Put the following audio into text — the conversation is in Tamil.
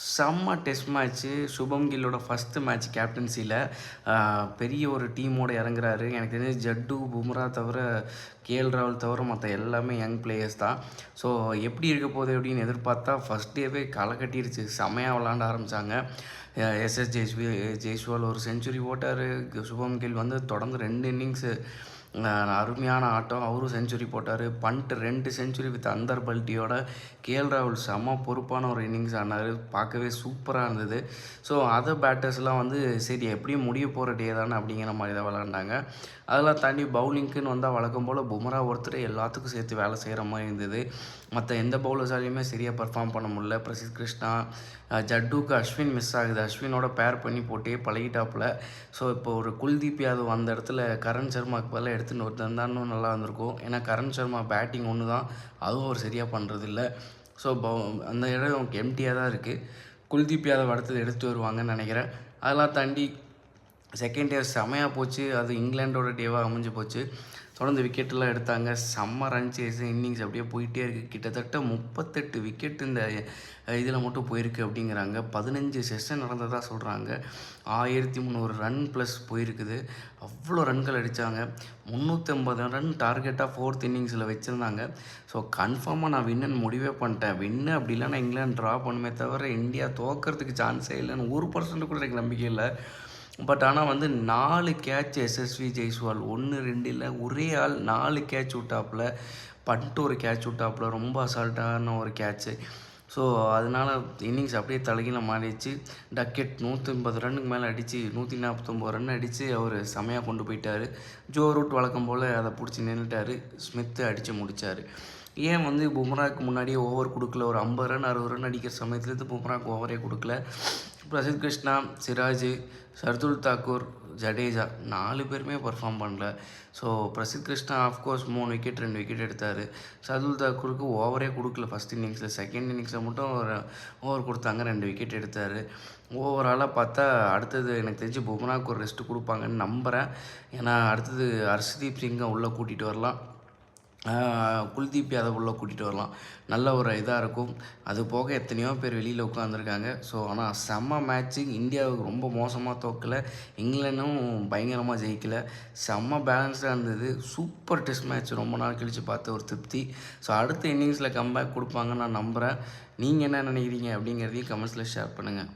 செம்ம டெஸ்ட் மேட்ச்சு. சுபம் கில்லோட ஃபஸ்ட்டு மேட்ச் கேப்டன்சில. பெரிய ஒரு டீமோட இறங்குறாரு. எனக்கு தெரிஞ்சு ஜட்டு, பும்ரா தவிர, ராகுல் தவிர மற்ற எல்லாமே யங் பிளேயர்ஸ் தான். ஸோ எப்படி இருக்க போகுது அப்படின்னு எதிர்பார்த்தா ஃபஸ்ட் டேவே களை கட்டிருச்சு. செம்மையாக விளாண்ட ஆரம்பித்தாங்க. எஸ்எஸ் ஜெய்ஸ்வால் ஒரு செஞ்சுரி போட்டார். சுபம் கில் வந்து தொடர்ந்து 2 இன்னிங்ஸு அருமையான ஆட்டம். அவரும் செஞ்சுரி போட்டார். பண்ட் 2 செஞ்சுரி வித் அந்தர் பல்ட்டியோட. ராகுல் செம்ம பொறுப்பான ஒரு இன்னிங்ஸ் ஆனார். பார்க்கவே சூப்பராக இருந்தது. ஸோ அதர் பேட்டர்ஸ்லாம் வந்து சரி எப்படியும் முடிய போகிற டே தானே அப்படிங்கிற மாதிரி தான் விளாண்டாங்க. அதெல்லாம் தாண்டி பவுலிங்க்குன்னு வந்தால் வழக்கம் போல் பும்ரா ஒருத்தர் எல்லாத்துக்கும் சேர்த்து வேலை செய்கிற மாதிரி இருந்தது. மற்ற எந்த பவுலர்ஸாலையுமே சரியாக பர்ஃபார்ம் பண்ண முடியல. பிரசித் கிருஷ்ணா, ஜட்டுக்கு அஸ்வின் மிஸ் ஆகுது. அஸ்வினோட பேர் பண்ணி போட்டே பழகிட்டாப்புல. ஸோ இப்போ ஒரு குல்தீப் யாதவ் அந்த இடத்துல கரண் சர்மாவுக்கு பதிலாக எடுத்துன்னு ஒருத்தர் இன்னும் நல்லா இருந்திருக்கும். ஏன்னா கரண் சர்மா பேட்டிங் ஒன்று தான், அதுவும் அவர் சரியாக பண்ணுறதில்ல. ஸோ அந்த இடம் எம்டியாக தான் இருக்குது. குல்தீப் யாதவ் அடுத்தது எடுத்து வருவாங்கன்னு நினைக்கிறேன். அதெல்லாம் தாண்டி செகண்ட் டே செமையாக போச்சு. அது இங்கிலாண்டோட டேவாக அமைஞ்சு போச்சு. தொடர்ந்து விக்கெட்டெல்லாம் எடுத்தாங்க. செம்ம ரன் சேஸு இன்னிங்ஸ் அப்படியே போயிட்டே இருக்குது. கிட்டத்தட்ட 38 விக்கெட் இந்த இதில் மட்டும் போயிருக்கு அப்படிங்கிறாங்க. 15 செஷன் நடந்ததாக சொல்கிறாங்க. 1300 ரன் ப்ளஸ் போயிருக்குது. அவ்வளோ ரன்கள் அடித்தாங்க. 350 ரன் டார்கெட்டாக 4th இன்னிங்ஸில் வச்சுருந்தாங்க. ஸோ கன்ஃபார்மாக நான் வின்னுன்னு முடிவே பண்ணிட்டேன். வின்னு அப்படி இல்லைன்னா இங்கிலாந்து ட்ரா பண்ணுமே தவிர இந்தியா தோக்கிறதுக்கு சான்ஸே இல்லைன்னு 1% கூட எனக்கு நம்பிக்கை இல்லை. பட் ஆனால் வந்து 4 கேட்ச் எஸ்எஸ்வி ஜெய்ஸ்வால் 1 2 இல்லை, ஒரே ஆள் 4 கேட்ச் விட்டாப்புல. பண்ட் ஒரு கேட்ச் விட்டாப்புல. ரொம்ப அசால்ட்டான ஒரு கேட்ச்சு. ஸோ அதனால் இன்னிங்ஸ் அப்படியே தலைகீழ மாறிடுச்சு. டக்கெட் 180 ரன்னுக்கு மேலே அடித்து 149 ரன் அடித்து அவர் செமையாக கொண்டு போயிட்டார். ஜோ ரூட் வழக்கம் போல் அதை பிடிச்சி நின்றுட்டார். ஸ்மித்து அடித்து முடித்தார். ஏன் வந்து பும்ராவுக்கு முன்னாடியே ஓவர் கொடுக்கல? ஒரு 50 ரன் 60 ரன் அடிக்கிற சமயத்துலேருந்து பும்ராவுக்கு ஓவரே கொடுக்கல. பிரசித் கிருஷ்ணா, சிராஜ், ஷர்துல் தாக்கூர், ஜடேஜா 4 பேருமே பர்ஃபார்ம் பண்ணல. So Prasidh Krishna of course 3 wicket 2 wicket எடுத்தார். ஷர்துல் தாக்கூருக்கு ஓவரே கொடுக்கல ஃபஸ்ட் இன்னிங்ஸில். செகண்ட் இன்னிங்ஸில் மட்டும் ஒரு ஓவர் கொடுத்தாங்க, 2 விக்கெட் எடுத்தார். ஓவராலாக பார்த்தா அடுத்தது எனக்கு தெரிஞ்சு பும்ராவுக்கு ஒரு ரெஸ்ட்டு கொடுப்பாங்கன்னு நம்புகிறேன். ஏன்னா அடுத்தது ஹர்ஷ்தீப் சிங்கை உள்ளே கூட்டிகிட்டு வரலாம். குல்தீப் யாதவ் உள்ளே கூட்டிகிட்டு வரலாம். நல்ல ஒரு இதாக இருக்கும். அது போக எத்தனையோ பேர் வெளியில் உட்காந்துருக்காங்க. ஸோ ஆனால் செம்ம மேட்ச்சு. இந்தியாவுக்கு ரொம்ப மோசமாக தோக்கலை, இங்கிலாண்டும் பயங்கரமாக ஜெயிக்கலை. செம்ம பேலன்ஸ்டாக இருந்தது. Super test match. ரொம்ப நாள் கழித்து பார்த்த ஒரு திருப்தி. ஸோ அடுத்த இன்னிங்ஸில் கம்பேக் கொடுப்பாங்கன்னு நான் நம்புகிறேன். நீங்கள் என்ன நினைக்கிறீங்க அப்படிங்கிறதையும் கமெண்ட்ஸில் ஷேர் பண்ணுங்கள்.